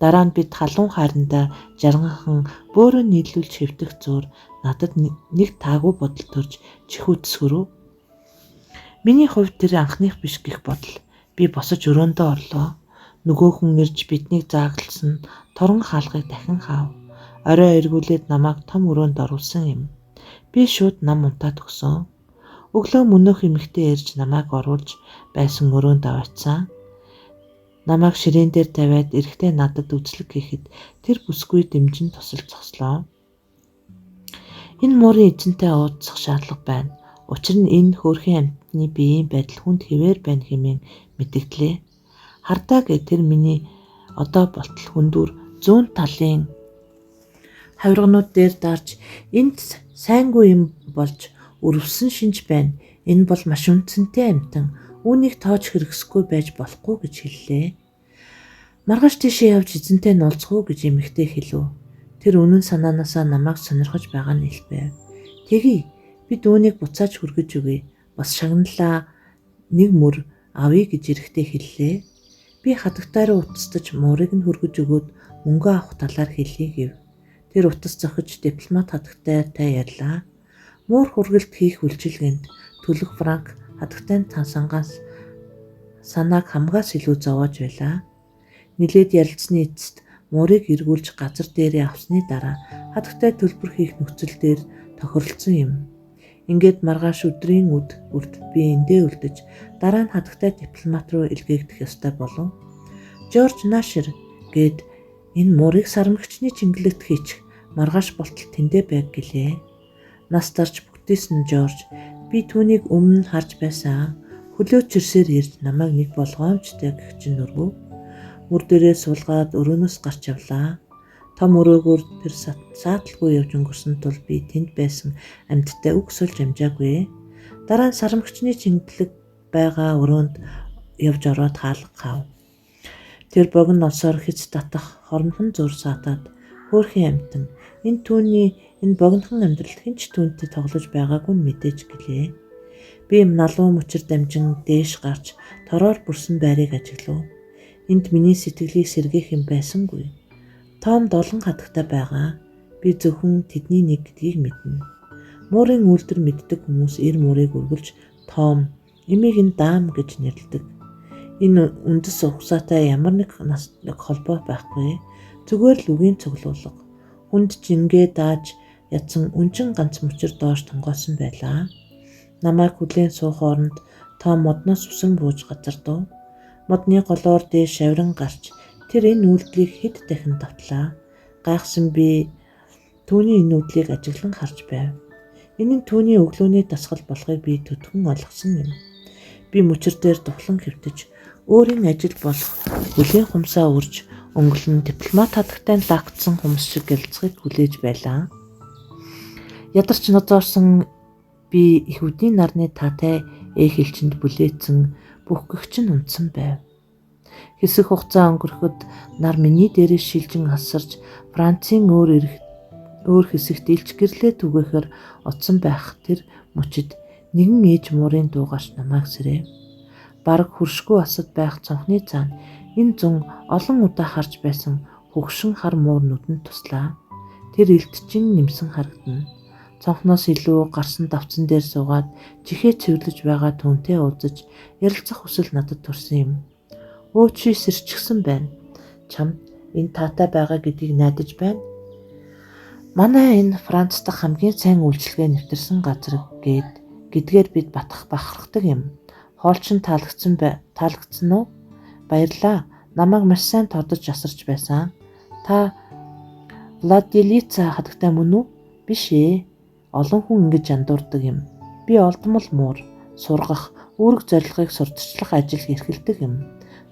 Дараа нь бид халуун хайрандаа жарганхан бөөрөө нийлүүлж хэвтэх зуур надад нэг таагүй бодол төрж чихүтсгөрөв. Миний хувьд тэр анхных биш гэх бодол. Би босож өрөөндөө орлоо. Нөгөө хүн ирж биднийг заагалсан торон хаалгыг дахин хаав. Орой эргүүлээд намайг том өрөөнд оруулсан юм. Би шууд нам унтаад өгсөн. Өглөө мөнөөх эмэгтэй ирж намайг оруулж байсан өрөөнд аваачсан. Намайг ширээн дээр тавиад эрэхтэй надад үзлэг хийхэд тэр бүсгүй дэмжин тусалж зогслоо. Энэ муурын эзэнтэй уулзах шаардлага байна. Учир нь энэ хөөрхөн амьтны биеийн байдал хүнд хэвээр байна хэмээн мэдэгдлээ. Хардаа гэ тэр миний одоо болтол хүндүр зүүн талын хавирганууд дээр дарж энд сайнгүй юм болж өрөвсөн шинж байна. Энэ бол маш үнцэнтэй амьтан. Үүнийг тоож хэрэгсэхгүй байж болохгүй гэж хэллээ. Маргааш тийшээ явж эзэнтэй нь уулзах уу гэж эмэгтэй хэлв. Тэр үнэн санаанаасаа намайг сонирхож байгаа нь илбэв. Тэгье. Бид үүнийг буцааж хүргэж өгье. Бас шагналаа нэг мөр авъя гэж эрэхтэй хэллээ. Би хатагтаараа утастаж муурыг нь хүргэж өгөөд мөнгө авах талаар хэлье гэв. Тэр утас зохиж дипломат хатагтайтай ярьлаа. Муур хүргэлт хийх үйлчилгээнд төлөх франк хатагтай санааг хамгаас илүү зовоож байлаа. Нилээд ярилцсны эцэст муурыг эргүүлж газар дээрээ авсны дараа хатагтай төлбөр хийх нөхцөл дээр тохиролцсон юм. Ингээд маргааш өдрийн үд бүртэл би эндээ үлдэж дараа нь хатагтай дипломат руу илгээгдэх ёстой болов. Жорж Нашер гээд энэ муурыг сарамгчны чингэлэгт хийчих маргааш болтол тэндээ байг гэлээ. Нас дарж бүгдээсэн Жорж би түүнийг өмнө нь харж байсан. Хөлөөч ирсээр ирж намайг нэг болгоомжтой гэх чинь нүргүү. Мөр дээрээ суулгаад өрөөнөөс гарч явлаа. Том өрөөгөөр тэр сааталгүй явж өнгөрсөн тул би тэнд байсан амьтдаа үг сольж амжаагүй. Дараа нь сарамгчны чингэлэг байгаа өрөөнд явж ороод хаалга хав. Тэр богино олсоор хэц татах хоромхон зур саатаад хөөрхөн амтан энэ богинохон амьдралд хинч түүнтэй тоглож байгаагүй нь мэдээж гэлээ. Би юм налуу мөчөр дамжин дээш гарч тороор бүрсэн байрыг ажиглав. Энд миний сэтгэлийг сэргээх юм байсангүй. Том долон хатагтай байгаа. Би зөвхөн тэдний нэг гэдгийг мэднэ. Муурын үйлдвэр мэддэг хүмүүс эр муурыг үргэлж Том, эмийг нь Даам гэж нэрлэдэг. Энэ үндэс угсаатай ямар нэг холбоо байхгүй. Зүгээр л үгийн цуглуулга. Хүнд жингээ дааж ядсан үнчин ганц мөчөр доош тонгоосон байлаа. Намайг хүлээн суух оронд Том модноос усан бууж газардав. Модны голоор дээш шавран гарч тэр энэ үйлдэлийг хэд дахин давтлаа. Гайхсан би түүний энэ үйлдэлийг ажиглан харж байв. Энэ нь түүний өглөөний дасгал болохыг би төдхөн ойлгосон юм. Би мөчөр дээр тухлан хэвтэж өөрийн ажил болох хүлээн хумсаа үрж өнгөлн дипломат хатагтай лагтсан хүмүүс шиг гэлцгийг хүлээж байлаа. Ядарч нозоорсон би их үдийн нарны таатай эхэлчэнд бүлээцэн бүх гэгчин унтсан байв. Хэсэг хугацаа өнгөрөхөд нар миний дээрээ шилжин хасарч Францын өөр хэсэгт илч гэрлээ түгээхээр утсан байх тэр мөчид нэгэн ээж муурын дуугарч намайг сэрэв. Бараг хөршгүй асад байх цонхны цаана энэ зун олон удаа харж байсан хөгшин хар муур нүдэнд туслаа. Тэр элтчин нэмсэн харагдана. Цонхноос илүү гарсан давцан дээр суугаад чихээ цэвэрлэж байгаа түүнтэй уулзаж ярилцах хүсэл надад төрсөн юм. Өө чи сэрчгсэн байна. Чам энэ таатай байгаа гэдгийг найдаж байна. Манай энэ Франц дахь хамгийн сайн үйлчилгээ нэвтэрсэн газар гэдгээр бид бахархдаг юм. Хоолчин таалагдсан уу? Баярлаа. Намайг маш сайн тодорж асарч байсан. Та Владилица хатагтай мөн үү? Биш ээ. Олон хүн ингэж андуурдаг юм. Би олдмол муур, сургах, үүрэг зорилгыг сурталчлах ажил эрхэлдэг юм.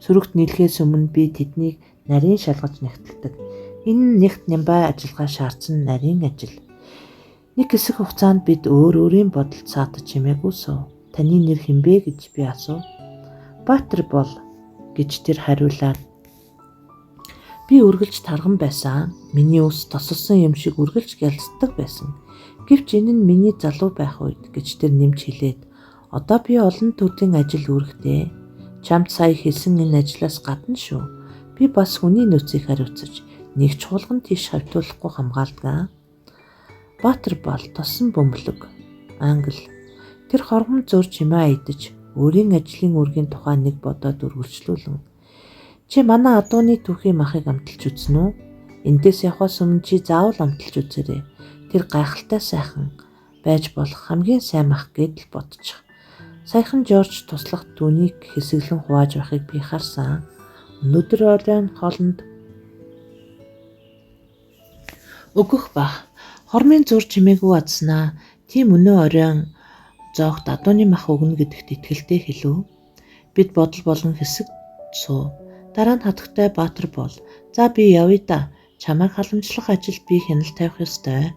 Сүрэгт нийлхээс өмнө би тэднийг нарийн шалгаж нэгтэлдэг. Энэ нь нэгт нямбай ажиллагаа шаардсан нарийн ажил. Нэг хэсэг хугацаанд бид өөрийн бодолд саатаж чимээгүй суув. Таны нэр хэмбэ гэж би асуув. Баатар бол гэж тэр хариулаад. Би үргэлж тарган байсан. Миний ус тосолсон юм шиг үргэлж гялцдаг байсан. Гэвч энэ нь миний залуу байх үед гэж тэр нэмж хэлээд. Одоо би олон төрлийн ажил үүрэгтэй. Чамд сая хэлсэн энэ ажлаас гадна шүү. Би бас хүний нөөцийг хариуцаж нэг чуулган тийш хавтуулахгүй хамгаалдаг. Баатар бол тосон бөмбөлөг. Англи. Тэр хоргом зур чимээ идэж өөрийн ажлын үргийн тухай нэг бодоод үргэлжлүүлэн. Чи манай адууны түүхийн махыг амталж үзсэн үү? Эндээс явхаас өмнө чи заавал амталж үзээрэй. Тэр гайхалтай сайхан байж болох хамгийн сайн мах гэдэл бодчих. Саяхан Жорж туслах түүнийг хэсэглэн хувааж байхыг би харсан. Өнөөдөр оройн хоолнд өгөх бах. Хормын зур чимээгүй адснаа. Тийм өнөө оройн зоогт адууны мах өгнө гэдэгт итгэлтэй хэлв. Бид бодол болон хэсэг суу. Дараа нь хатагтай Баатар бол. За би явъя да. Чамайг халамжлах ажилд би хяналт тавих ёстой.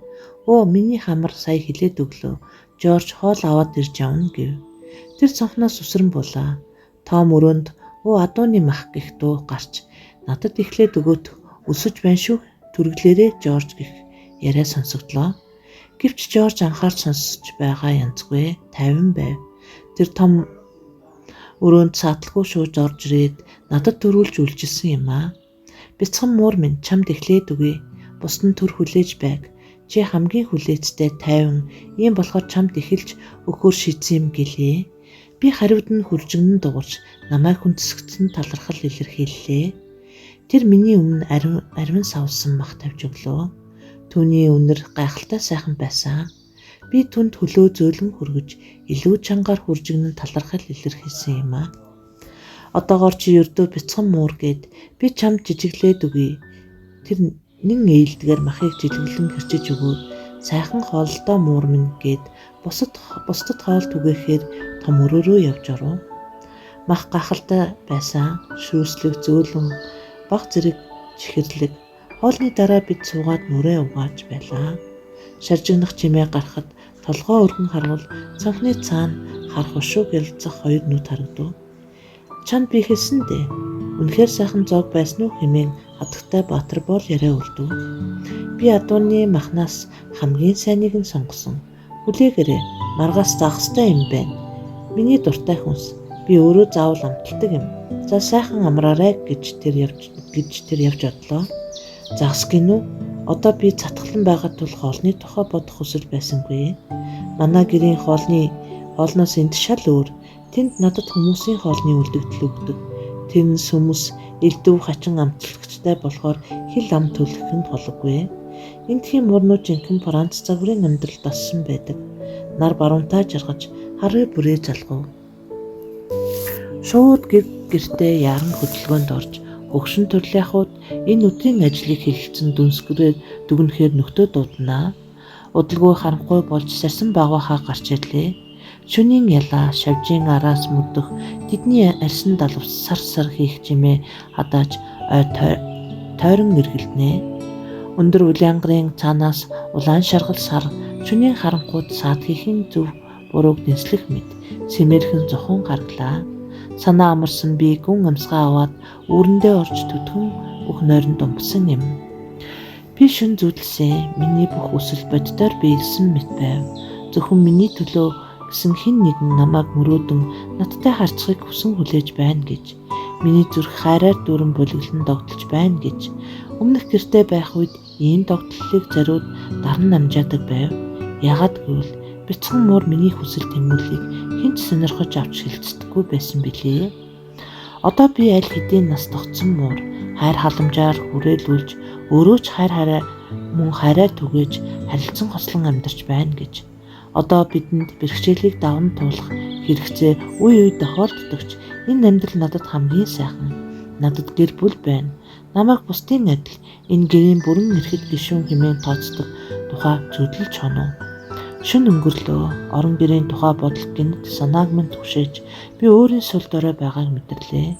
Оо миний хамар сая хилээд өглөө. Жорж хоол аваад ирж явна гэв. Тэр цонхноос үсрэн булаа. Том өрөөнд адууны мах гэх дуу гарч надад эхлээд өгөөд өсөж байна шүү. Түргэлээрээ Жорж гэх яриа сонсогдлоо. Гэвч Жорж анхаарч сонсож байгаа янзгүй тайван байв. Тэр том өрөөнд сааталгүй шууж орж ирээд надад төрүүлж үлжилсэн юм аа. Бяцхан муур минь чамд эхлээд өгье. Бусд нь төр хүлээж байг. Чи хамгийн хүлээцтэй тайван ийм болохоор чамд эхэлж өгөхөөр шийдсэн юм гэлээ. Би хариуд нь хуржигнан дуурч намайг хүндэсгдсэн талархал илэрхийллээ. Тэр миний өмнө ариун савсан мах тавьж өглөө. Түүний үнэр гайхалтай сайхан байсан. Би түнд хөлөө зөөлөн хүргэж илүү чангаар хүржигнэн талархал илэрхийлсэн юм аа. Одоогоор чи ердөө бяцхан муур гээд би чамд жижиглээд өгье. Тэр нэн ээлдгээр махыг жилгэлэн хэрчиж өгөөд сайхан хооллолтой муур минь гээд бусдад хоол түгээхээр том өрөөрөө явж оров. Мах гахалтай байсан шүүслэг зөөлөн баг зэрэг чихэрлэг. Хоолны дараа бид суугаад нүрээ угааж байлаа. Шаржигнах чимээ гарахад толгоо өргөн харвал цанхны цаана харах ушуу гялцах хоёр нүд харагдав. Чанд би хэлсэн дээ. Үнэхээр сайхан зоог байсан уу хэмээн хатагтай Баатарбол яриа үлдв. Би адууны махнаас хамгийн сайныг нь сонгосон. Хүлээгээрэй, маргаас заах ёстой юм байна. Миний дуртай хүнс. Би өөрөө заавал амталдаг юм. За сайхан амраарай гэж тэр явж одлоо. Загс гинүү. Одоо би цатгалан байгаад тул хоолны тухай бодох хүсэл байсангүй. Манай гэрийн хоолноос энд шал өөр. Тэнд надад хүмүүсийн хоолны үлдэгдэл өгдөг. Тэр нь сүмс, элдв хачин амтлагчтай болохоор хил ам төлөх нь холгүй. Эндхийн мөрнүүд жинхэнэ Франц загварын амьдралд ассан байдаг. Нар баруунтаа жаргаж хараа бүрээ залгав. Шууд гэртээ яран хөдөлгөөнд орж хөгшин төрлийнхүүд энэ өдрийн ажлыг хэлэлцэн дүнсгэрээр дүгнэхээр нөхдөө дууднаа. Удалгүй харанхуй болж сарсан багвахаа гарч ирлээ. Шөнийн ялаа шавжийн араас мөдөх тэдний арьсан далав сар хийх чимээ хадааж тойрон эргэлднэ. Өндөр улаангарын цаанаас улаан шаргал сар шөнийн харанхуйд саад хийхин зөв бурууг дэнслэх мэт сэмэрхэн зохон гарглаа. Санаа амарсан би гүн амсгаа аваад үүрэндээ орж төдхөн бүх нойрон думсан юм. Би шүн зүудэлсэн. Миний бүх хүсэл боддоор биелсэн мэт байв. Зөвхөн миний төлөө гэсэн хэн нэгэн намайг мөрөөдөн надтай харцахыг хүсэн хүлээж байна гэж. Миний зүрх хайраар дүүрэн бүлэглэн догтолж байна гэж. Өмнөх гэртээ байх үед ийм догтлолыг зариуд даран намжаадаг байв. Яагаад гэвэл бяцхан муур миний хүсэл тэмүүллийг хэн ч сонирхож авч хэлцдэггүй байсан билээ. Одоо би аль хэдийн нас тогтсон муур хайр халамжаар хүрээлүүлж өөрөө ч хайраа түгээж харилцан хослон амьдарч байна гэж. Одоо бидэнд бэрхшээлийг даван туулах хэрэгцээ үе тохиолддогч энэ амьдрал надад хамгийн сайхан. Надад гэр бүл байна. Намайг бусдын адил энэ гэрийн бүрэн эрхэт гишүүн хэмээн тооцдог тухай зүдлж хонов. Шүн өнгөрлөө. Орон гэрийн тухай бодол гинт санааг минь түгшээж би өөрийн сүл дорой байгааг мэдэрлээ.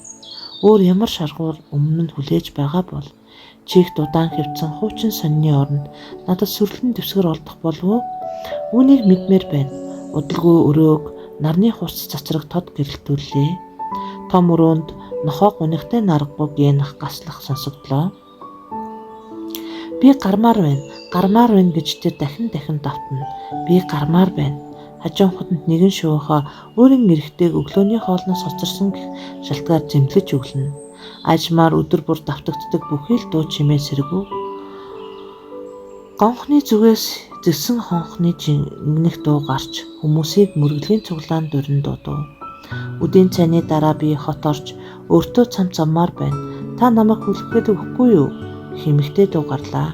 Өөр ямар шаргуур өмнө нь хүлээж байгаа бол чих дудаан хэвцэн хуучин сонины оронд надад сүрлэн дэвсгэр олдох болов уу? Үүнийг мэдмээр байна. Удалгүй өрөөг нарны хурц цацраг тод гэрэлтүүллээ. Том өрөөнд нохоо гунигтай наргагүй гэнах гаслах сонсогдлоо. Би гармаар байна гэж тэр дахин давтна. Би гармаар байна. Хажуун хотод нэгэн шуухаа өөрийн эрэхтэйг өглөөний хоолноос хоцорсон гэх шалтгаар зэмлэж өглөнө. Ажмаар өдөр бүр давтагддаг бүхий л дуу чимээ сэргүү. Гонхны зүгээс зэвсэн хонхны жигнэх дуу гарч хүмүүсийг мөргөлийн цуглаан дурин дуудав. Үдийн цайны дараа би хот орж өөртөө цамцамаар байна. Та намайг хүлэхэд өгөхгүй юу? Хэмэгтэй дуу гарлаа.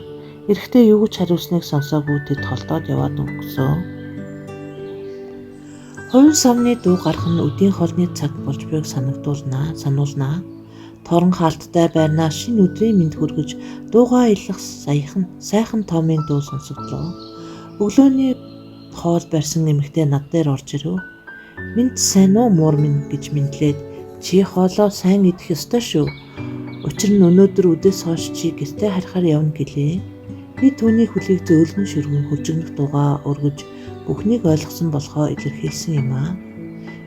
Эрэхтэй юу гэж хариулсныг сонсоогүй тэд холдоод яваад өнгөрсөө. Хувин савны дуу гарах нь үдийн хоолны цаг болж байгааг сануулнаа. Торон хаалттай байрнаа шинэ өдрийн мэнд хүргэж дуугаа илэх сайхан тоомын дуу сонсогдлоо. Өглөөний хоол барьсан эмэгтэй над дээр орж ирэв. Минь сайн уу муур минь гэж мэдлээд чи хоолоо сайн идэх ёстой шүү. Учир нь өнөөдөр үдээс хойш чи гэртээ харахаар явна гэлээ. Би түүний хөлийг зөөлгөн шүргэн хөжигнөх дуугаа өргөж бүхнийг ойлгосон болохоо илэрхийлсэн юм аа.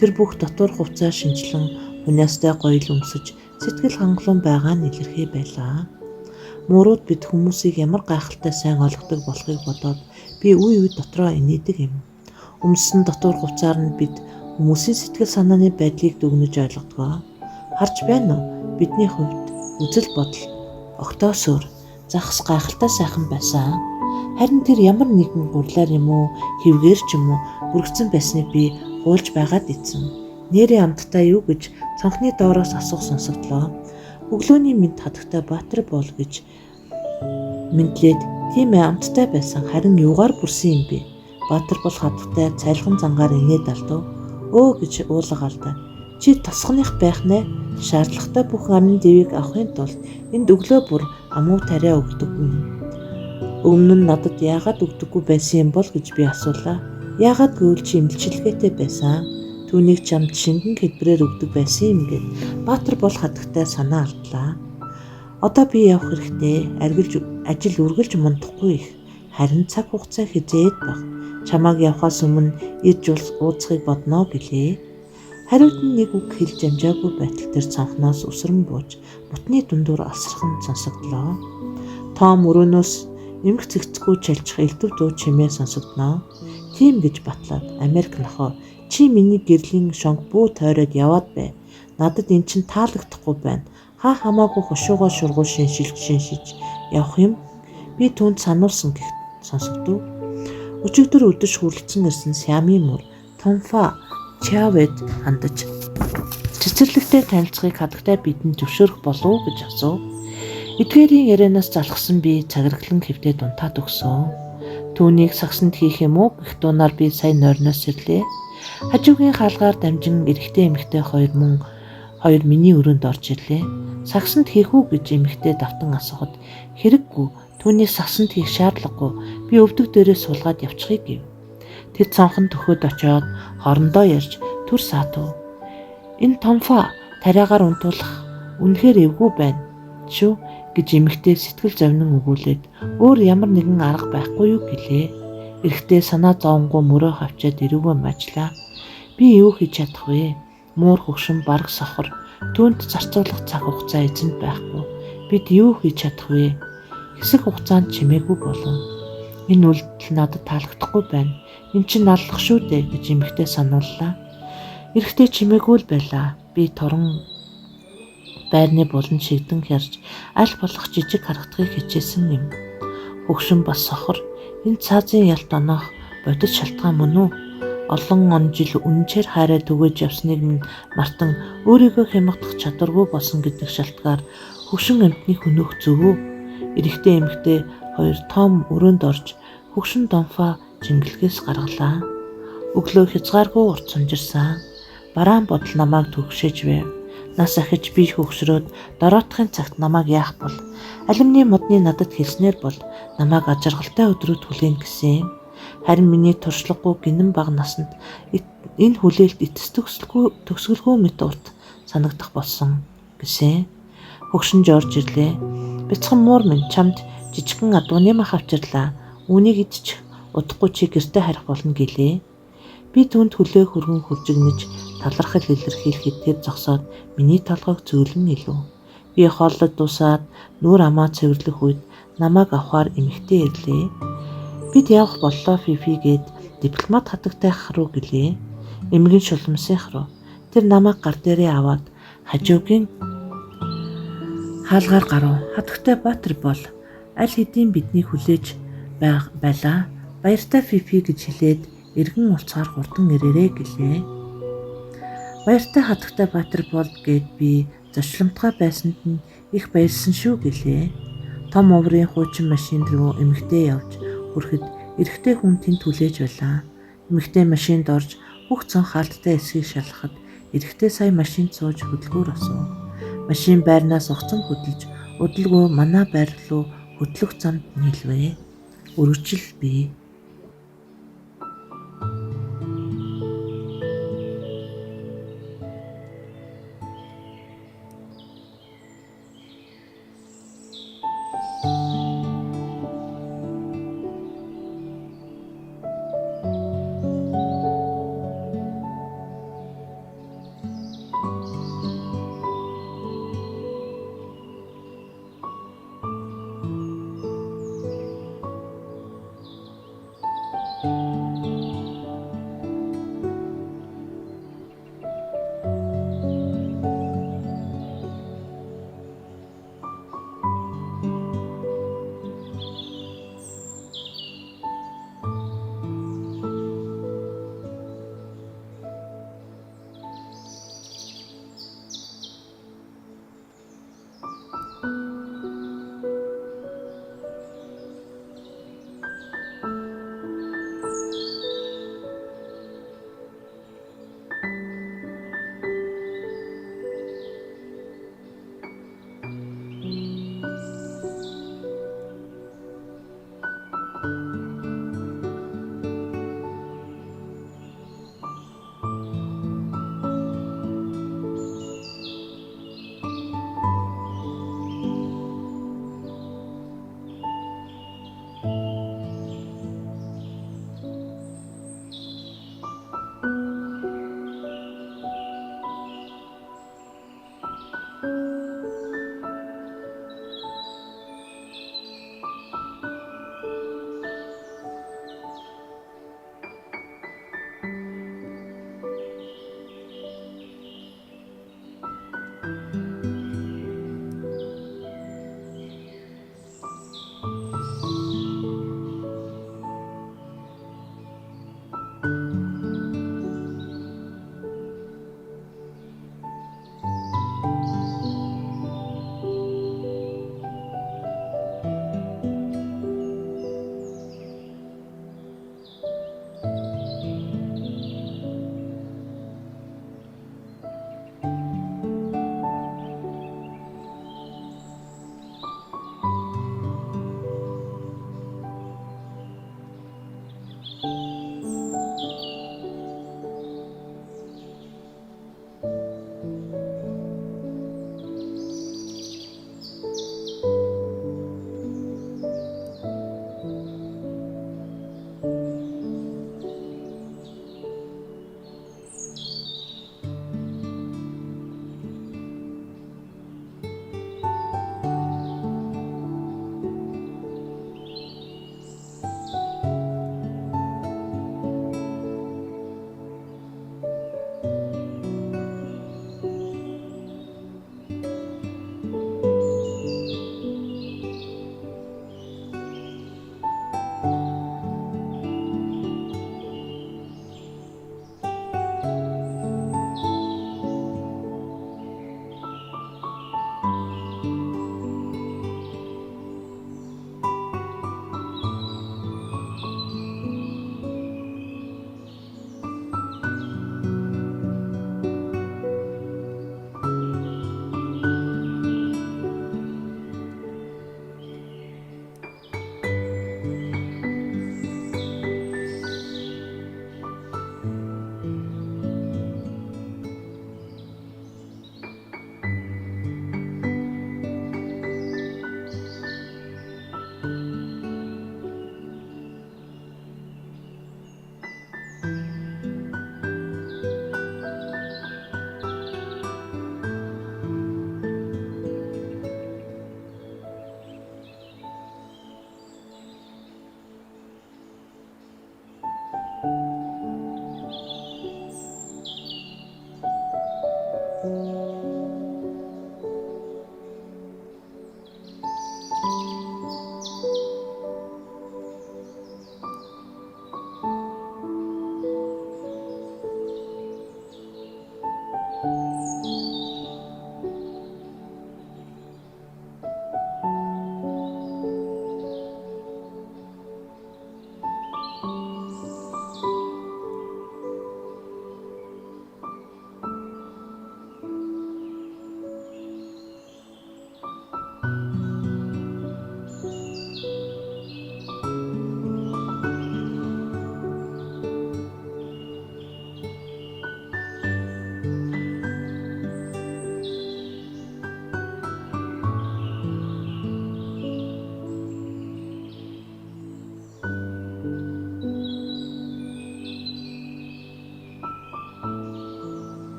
Тэр бүх дотор хувцаа шинжлэн хуниастай гоёл өмсөж сэтгэл хангалуун байгаа нь илэрхий байлаа. Муурууд бид хүмүүсийг ямар гайхалтай сайн ойлгодог болохыг бодоод би үе дотроо инээдэг юм. Өмссөн дотор хувцаар нь бид хүмүүсийн сэтгэл санааны байдлыг дүгнэж ойлгодгоо. Харж байна уу? Бидний хувьд үзэл бодол октоосөөр захс гайхалтай сайхан байсан. Харин тэр ямар нэгэн гурлаар юм уу, хэвгээр ч юм уу бүргцэн байсныг би гуйлж байгаад ийцэн. Нэрийн амттай юу гэж цонхны доороос асуух сонсогдлоо. Өглөөний мэд хатагтай Баатарбол гэж мэдлээд тийм ээ амттай байсан. Харин юугаар бүрсэн юм бэ? Баатар бол хатгатай цайлган зангаар инээд алдав. Өө гэж уулга алдаа. Чи тосгоных байх нэ? Шаардлагатай бүх амин дэвийг авахын тулд энд өглөө бүр амуу тариа өгдөг юм. Өмнө нь надад яагаад өгдөггүй байсан юм бол гэж би асуулаа. Яагаад гэвэл чи имлчилгээтэй байсан. Түүнийг чамд шингэн хэлбэрээр өгдөг байсан юм гээд Баатар бол хатгатай санаа алдлаа. Одоо би явах хэрэгтэй. Ажил үргэлж мундахгүй их. Харин цаг хугацаа хизээд баг. Чамааг явхаас өмнө ирж уулзахыг бодноо гэлээ. Хариуд нь нэг үг хэлж амжаагүй байтал тэр цанхнаас үсрэн бууж бутны дундуур алсархан сонсогдлоо. Том өрөөнөөс эмх цэгцгүй чалчих элдв дуу чимээ сонсогдноо. Тийм гэж батлаад Америк нохоо чи миний гэрлийн шонг бүү тойроод яваад бай. Надад эн чин таалагдахгүй байна. Хамаагүй хошуугаа шургуул шиншиж явах юм. Би түүнд сануулсан гэх сонсогдов. Өчигдөр өдөж хүрлцэн ирсэн Сями мөр Томфа Чавэд хандаж цэцэрлэгтэй танилцахыг хадагтай бидэнд зөвшөөрөх болов гэж асуув. Эдгээрийн ярианаас залхсан би цагирглан хэвтээд унтаад өгсөн. Түүнийг сагсанд хийх юм уу гэх дунаар би сайн нойрноос ирлээ. Хажуугийн хаалгаар дамжин эрэгтэй эмэгтэй хоёр миний өрөөнд орж ирлээ. Сагсанд хийх үү гэж эмэгтэй давтан асуухад хэрэггүй. Түүнийг сагсанд хийх шаардлагагүй. Би өвдөг дээрээ суулгаад явчихъя гэв. Тэр цонхон төхөд очиод хоорондоо ярьж түр саатав. Энэ Томфа тариагаар унтуулах үнэхээр эвгүй байна шүү гэж эмэгтэй сэтгэл зовнин өгүүлээд өөр ямар нэгэн арга байхгүй юу гэлээ. Эрэхтэй санаа зовонгоо мөрөө хавчаад ирүүгөө мажлаа. Би юу хийж чадах вэ? Муур хөгшин бараг сохор түүнд зарцуулах цаг хугацаа эзэнд байхгүй. Бид юу хийж чадах вэ? Хэсэг хугацаанд чимээгүй болов. Энэ үйлдэл надад таалагдахгүй байна. Энд чинь аллах шүү дээ гэж эмэгтэй санууллаа. Эрэхтэй чимээгүй л байлаа. Би торон байрны булан шигдэн хярж аль болох жижиг харагдахыг хичээсэн юм. Хөгшин бас сохор энэ цаазын ялт оноох бодит шалтгаан мөн үү? Олон он жил үнэнчээр хайраа түгэж явсныг минь мартан өөрийгөө хямгадах чадваргүй болсон гэдэг шалтгаар хөгшин амьтныг хөнөөх зөв үү? Эрэхтэй эмэгтэй хоёр том өрөөнд орж хөгшин Томфа жингэлгээс гаргалаа. Өглөө хязгааргүй урт сунжирсан. Бараан бодол намайг төгшөөж байв. Нас ахиж би хөгшрөөд дороотхын цагт намайг яах бол алимны модны надад хэлснээр бол намайг ажиргалтай өдрүүд хүлээн гэсэн. Харин миний туршлагагүй гинэн бага насанд энэ хүлээлт эцэс төгсгөлгүй мэт урт санагдах болсон гэсэн. Хөгшин Жорж ирлээ. Бяцхан муур минь чамд жижигхэн адууны мах авчирлаа. Үүнийг идчих удахгүй чи гэртээ харих болно гэлээ. Би түүнд хүлээх хөргөн хуржигнэж талархал илэрхийлэхэд тэр зогсоод миний толгойг зөөлөн илүү. Би хооллоод дуусаад нүүр амаа цэвэрлэх үед намайг авахаар эмэгтэй ирлээ. Бид явах боллоо Фифи гээд дипломат хатагтайх руу гэлээ. Эмгэн шулмсынх руу. Тэр намайг гар дээрээ аваад хажуугийн хаалгаар гарав. Хатагтай Баатар бол аль хэдийн биднийг хүлээж байлаа. Баяртай Фифи гэж хэлээд эргэн улцгаар хурдан ирээрээ гэлээ. Баяртай хатагтай Баатар бол гээд би зочломтгой байсанд нь их баярсан шүү гэлээ. Том оврын хуучин машин руу эмэгтэй явж хүрэхэд эрэгтэй хүн тэнд хүлээж байлаа. Эмэгтэй машинд орж бүх цон хаалттай эсгийг шалгахад эрэгтэй сая машинд сууж хөдөлгүүр асуув. Машин байрнаас огцом хөдөлж удалгүй манай байр руу хөдлөх замд нийлвэ. Өргөжл бий.